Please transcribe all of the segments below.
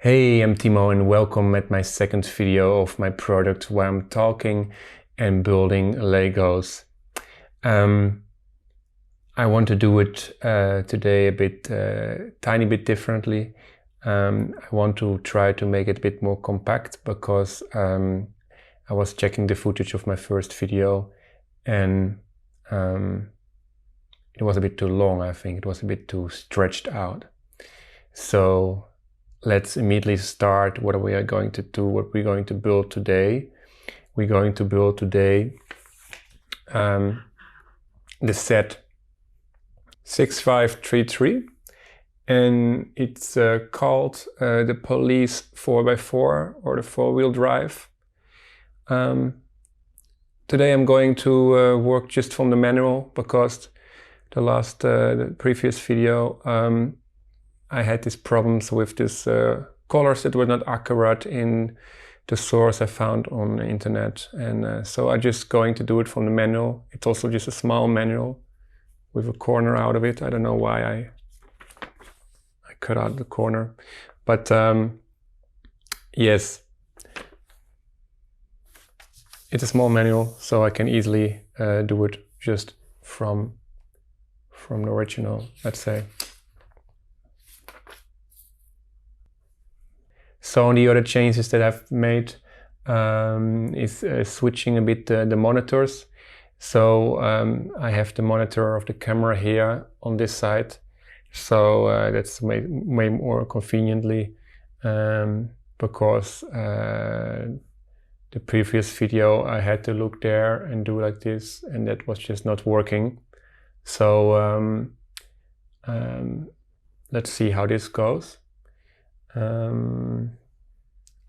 Hey, I'm Timo and welcome at my second video of my product where I'm talking and building Legos. I want to do it today a bit, tiny bit differently. I want to try to make it a bit more compact because I was checking the footage of my first video and it was a bit too long, I think. It was a bit too stretched out. So let's immediately start what we are going to do, what we're going to build today. We're going to build today the set 6533, and it's called the Police 4x4 or the 4-wheel drive. Today I'm going to work just from the manual because the previous video I had these problems with these colors that were not accurate in the source I found on the internet, and so I'm just going to do it from the manual. It's also just a small manual with a corner out of it. I don't know why I cut out the corner, but yes, it's a small manual, so I can easily do it just from the original, let's say. So the other changes that I've made is switching a bit the monitors. So I have the monitor of the camera here on this side. So that's made way more conveniently because the previous video I had to look there and do like this, and that was just not working. So let's see how this goes.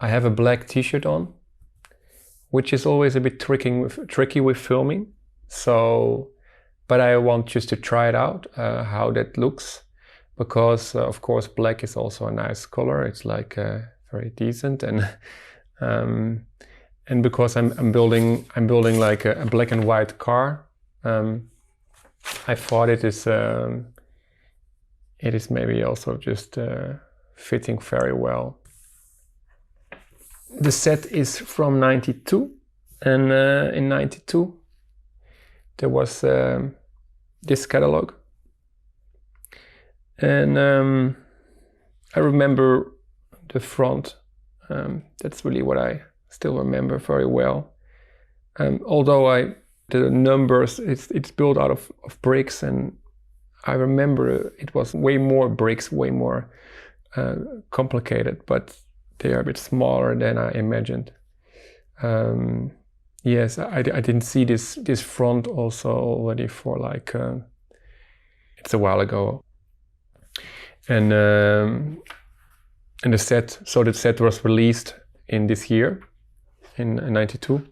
I have a black t-shirt on, which is always a bit tricky with filming. So, but I want just to try it out, how that looks, because of course black is also a nice color. It's like very decent, and because I'm building like a black and white car. I thought it is maybe also just fitting very well. The set is from '92, and in '92 there was this catalog, and I remember the front. That's really what I still remember very well. Although the numbers, it's built out of bricks, and I remember it was way more bricks, way more complicated, but they are a bit smaller than I imagined. Yes, I didn't see this front also already for like it's a while ago. And the set, so the set was released in this year, in '92,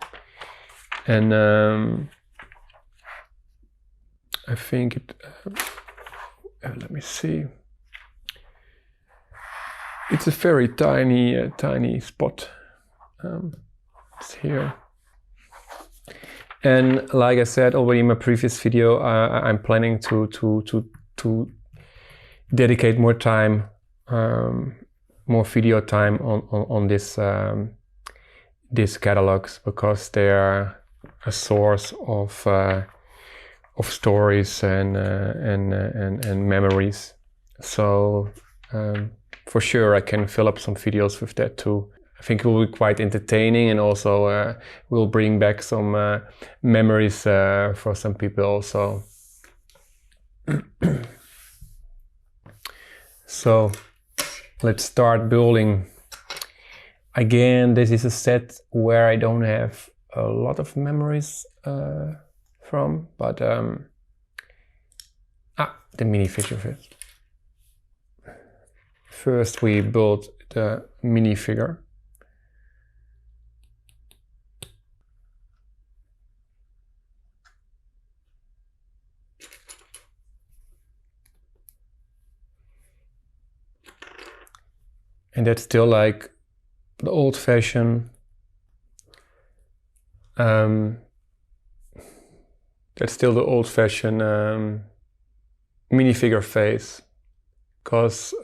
and I think it. Let me see. It's a very tiny spot. It's here. And like I said already in my previous video, I'm planning to dedicate more time, more video time on these catalogs, because they are a source of stories and memories. So for sure I can fill up some videos with that too. I think it will be quite entertaining, and also will bring back some memories for some people also. So let's start building. Again, this is a set where I don't have a lot of memories from, but the minifigure first. First we build the minifigure. And that's still like the old-fashioned minifigure face, because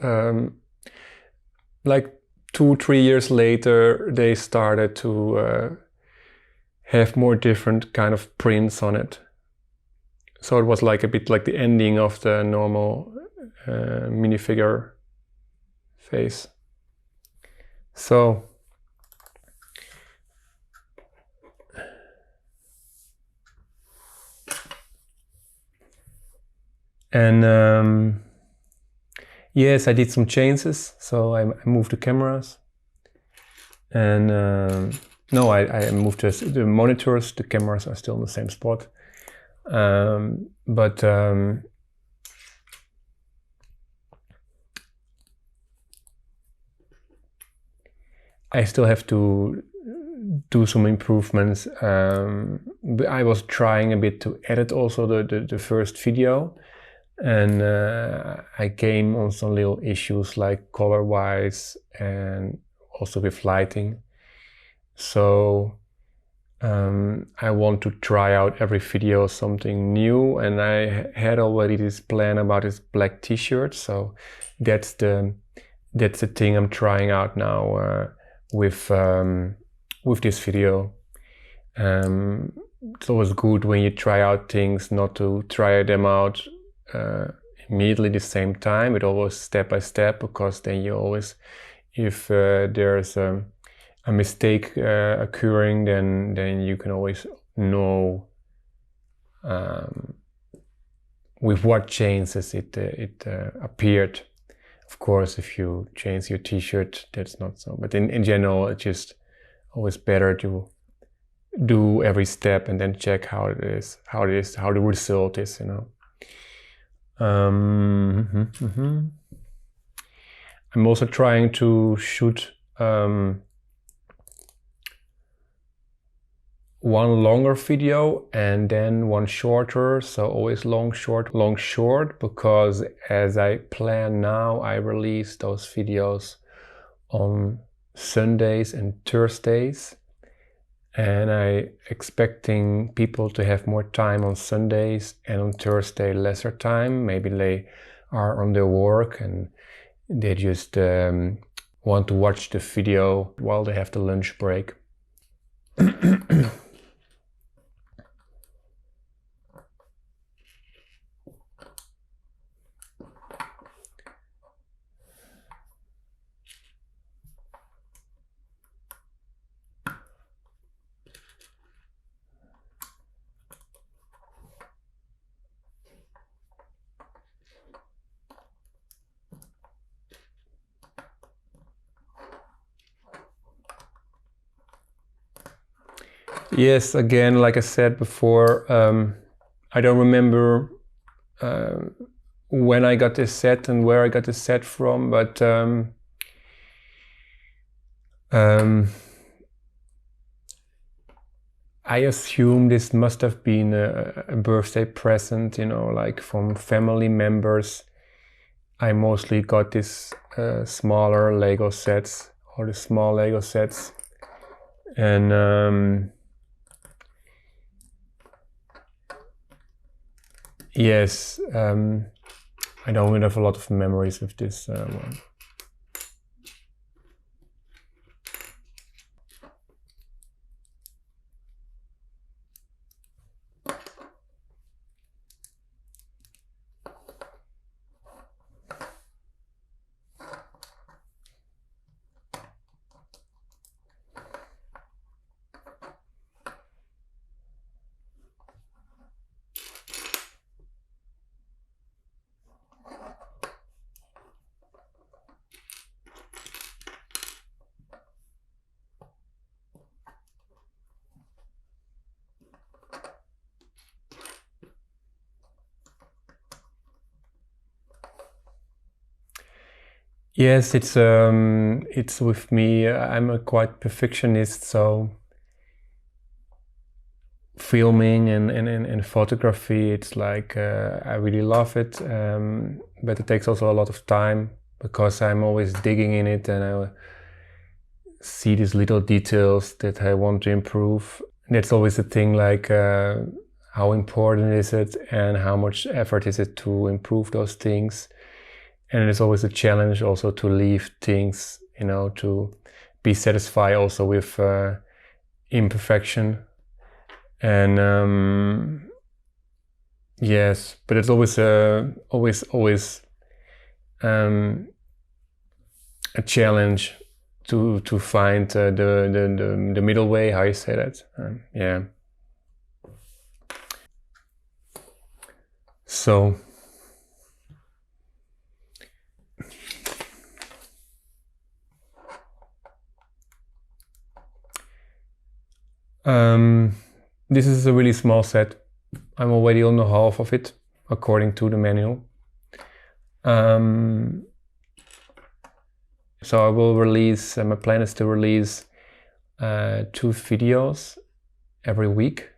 like 2-3 years later, they started to have more different kind of prints on it. So it was like a bit like the ending of the normal minifigure phase. So and yes, I did some changes. So I moved the cameras, and no, I moved the monitors. The cameras are still in the same spot, but I still have to do some improvements. I was trying a bit to edit also the first video, and I came on some little issues like color-wise and also with lighting. So I want to try out every video something new, and I had already this plan about this black t-shirt. So that's the thing I'm trying out now with this video. It's always good when you try out things not to try them out immediately the same time, but always step by step, because then you always, if there's a mistake occurring, then you can always know with what changes it appeared. Of course, if you change your t-shirt, that's not so, but in general, it's just always better to do every step and then check how the result is, you know. I'm also trying to shoot one longer video and then one shorter, so always long short, because as I plan now, I release those videos on Sundays and Thursdays, and I expecting people to have more time on Sundays, and on Thursday lesser time. Maybe they are on their work and they just want to watch the video while they have the lunch break. Yes, again, like I said before, I don't remember when I got this set and where I got this set from, but I assume this must have been a birthday present, you know, like from family members. I mostly got this smaller Lego sets, or the small Lego sets, and yes, I don't have a lot of memories with this one. Yes, it's with me. I'm a quite perfectionist, so filming and photography, it's like I really love it, but it takes also a lot of time, because I'm always digging in it and I see these little details that I want to improve. That's always the thing, like how important is it and how much effort is it to improve those things. And it's always a challenge also to leave things you know, to be satisfied also with imperfection. And yes, but it's always a challenge to find the middle way, how you say that. Yeah. So this is a really small set. I'm already on the half of it, according to the manual. So I will release, my plan is to release 2 videos every week.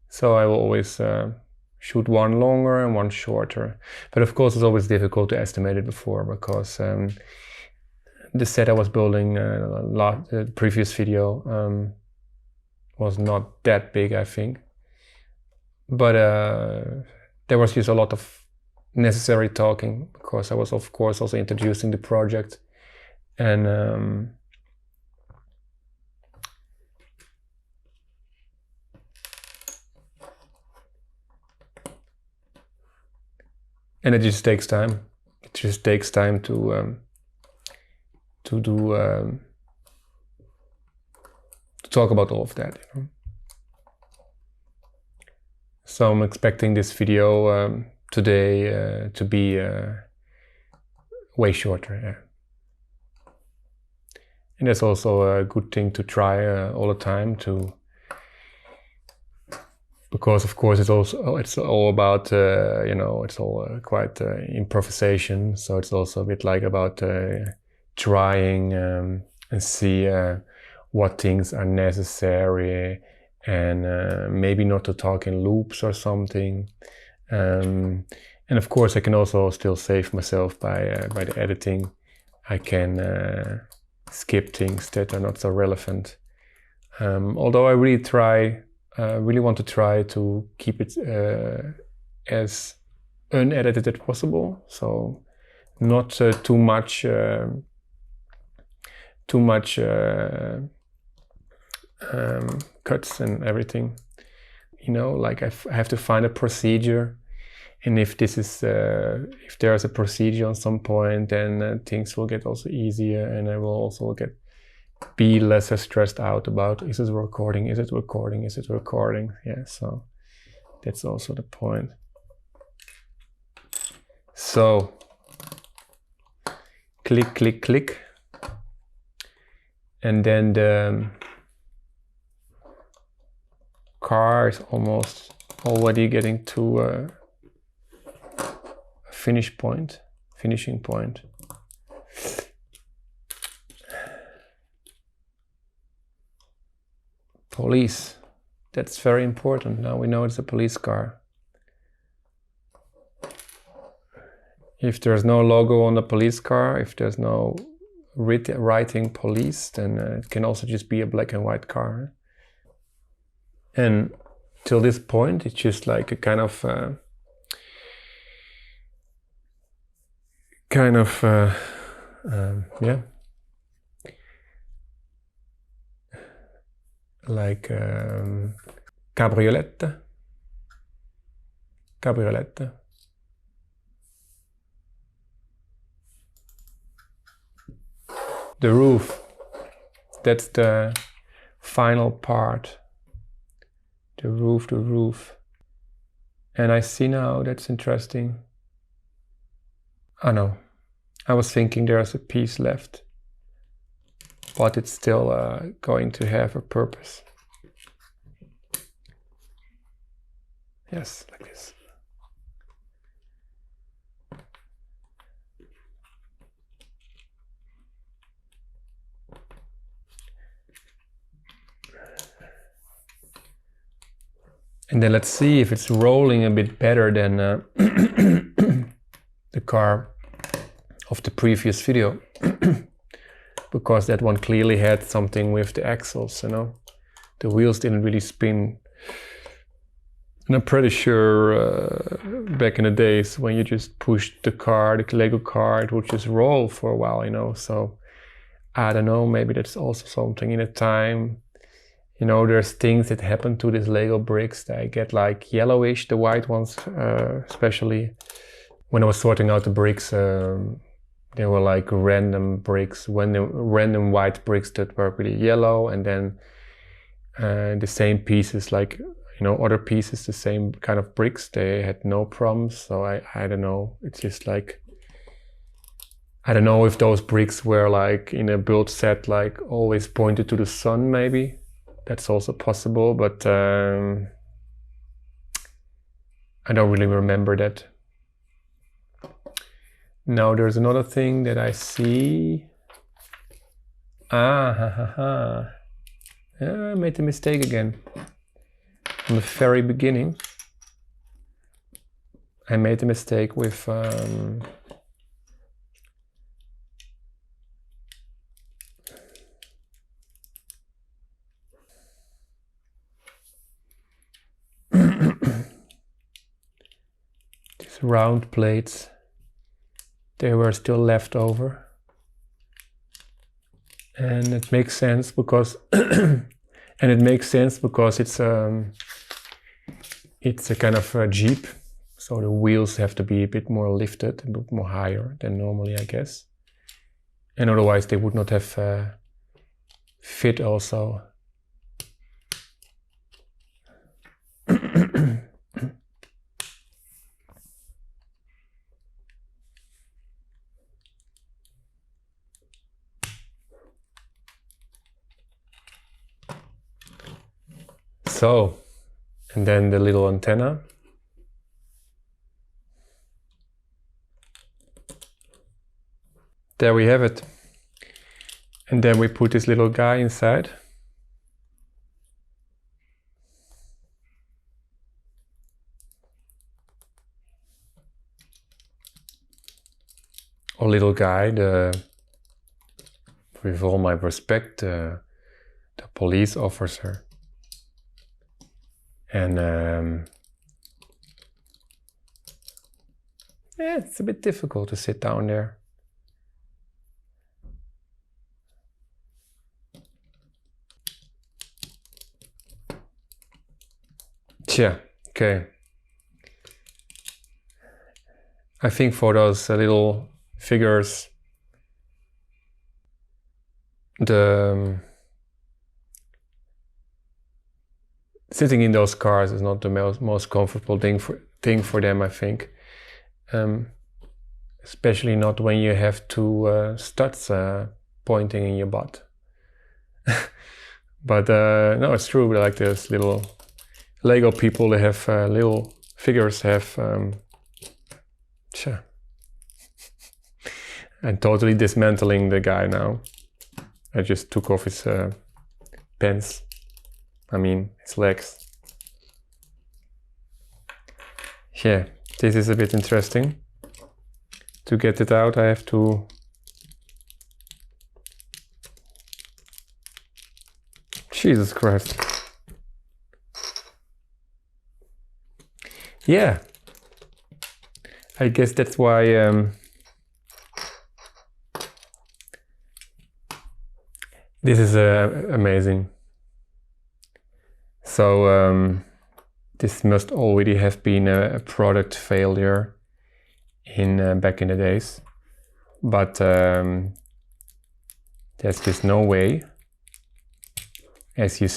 So I will always shoot one longer and one shorter. But of course, it's always difficult to estimate it before, because the set I was building, the previous video, was not that big, I think. But there was just a lot of necessary talking, because I was of course also introducing the project, and it just takes time. It just takes time to talk about all of that, you know? So I'm expecting this video today to be way shorter, yeah. And that's also a good thing to try all the time, because of course it's all about you know, it's all quite improvisation. So it's also a bit like about trying and see what things are necessary, and maybe not to talk in loops or something. And of course I can also still save myself by the editing. I can skip things that are not so relevant. Although I really want to try to keep it as unedited as possible. So not too much cuts and everything, you know, like I have to find a procedure, and if this is if there's a procedure on some point, then things will get also easier, and I will also be less stressed out about, is it recording, is it recording, is it recording? Yeah, so that's also the point. So click, click, click, and then the car is almost already getting to a finishing point. Police, that's very important. Now we know it's a police car. If there's no logo on the police car, if there's no writing police, then it can also just be a black and white car. And till this point, it's just like a kind of yeah, like cabriolet. The roof, that's the final part. The roof. And I see now, that's interesting. Oh no, I was thinking there's a piece left, but it's still going to have a purpose. Yes, like this. And then let's see if it's rolling a bit better than the car of the previous video. Because that one clearly had something with the axles, you know. The wheels didn't really spin. And I'm pretty sure back in the days when you just pushed the car, the Lego car, it would just roll for a while, you know. So I don't know, maybe that's also something in the time. You know, there's things that happen to these Lego bricks. They get like yellowish, the white ones, especially. When I was sorting out the bricks, there were like random bricks, random white bricks that were really yellow, and then the same pieces, like, you know, other pieces, the same kind of bricks, they had no problems. So I don't know, it's just like, I don't know if those bricks were like in a build set, like always pointed to the sun, maybe. That's also possible, but I don't really remember that. Now there's another thing that I see. Yeah, I made a mistake again. From the very beginning, I made a mistake with these round plates. They were still left over, and it makes sense because it's a kind of a Jeep, so the wheels have to be a bit more lifted, a bit more higher than normally, I guess, and otherwise they would not have fit also. So, and then the little antenna. There we have it. And then we put this little guy inside. Or little guy, with all my respect, the police officer. And yeah, it's a bit difficult to sit down there. Yeah, okay. I think for those little figures, sitting in those cars is not the most comfortable thing for them, I think. Especially not when you have two studs pointing in your butt. But no, it's true. Like those little Lego people, they have little figures have. I'm totally dismantling the guy now. I just took off his pants. I mean, his legs. Yeah, this is a bit interesting. To get it out, I have to... Jesus Christ. Yeah. I guess that's why this is amazing. So this must already have been a product failure in back in the days, but there's just no way, as you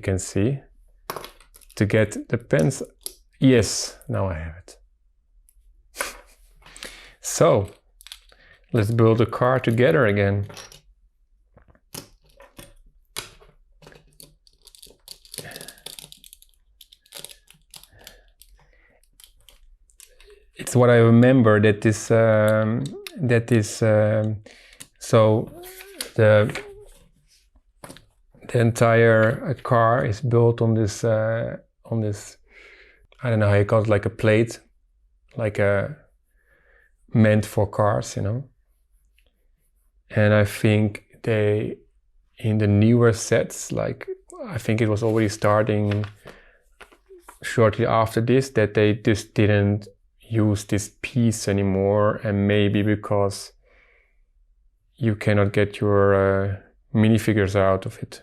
can see, to get the pens. Yes, now I have it. So let's build a car together again. It's what I remember that this so the entire car is built on this I don't know how you call it, like a plate, like meant for cars, you know. And I think they, in the newer sets, like I think it was already starting shortly after this, that they just didn't use this piece anymore, and maybe because you cannot get your minifigures out of it.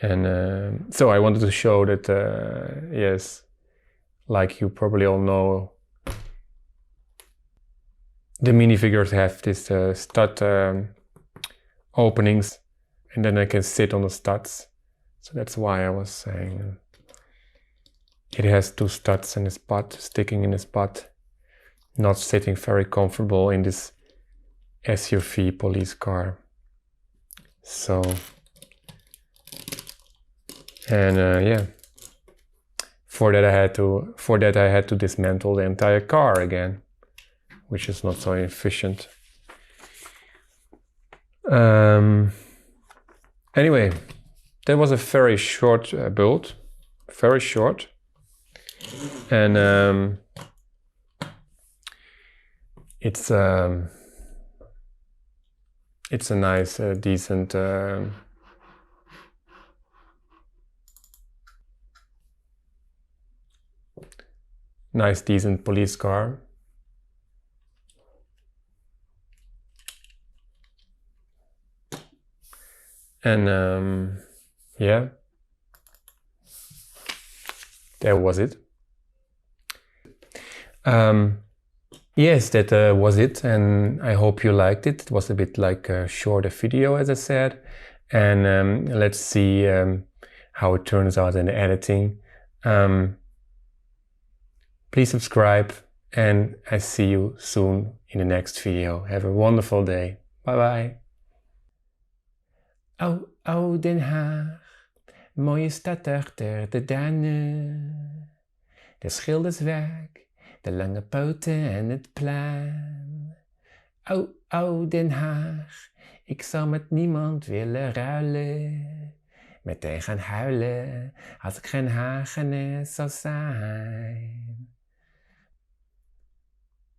And so I wanted to show that, yes, like you probably all know, the minifigures have this stud openings, and then I can sit on the studs. So that's why I was saying it has 2 studs in its butt, sticking in its butt, not sitting very comfortable in this SUV police car. So, and yeah, for that I had to dismantle the entire car again, which is not so efficient. Anyway, that was a very short build, very short, and it's a nice, decent, nice, decent police car. And yeah, that was it. Yes, that was it, and I hope you liked it. It was a bit like a shorter video, as I said, and let's see how it turns out in the editing. Please subscribe, and I see you soon in the next video. Have a wonderful day. Bye bye. Oh, oh, Den Haag, mooie stad achter de duinen. De schilderswerk, de lange poten en het plein. Oh, oh, Den Haag, ik zou met niemand willen ruilen. Meteen gaan huilen als ik geen Hagenes zou zijn.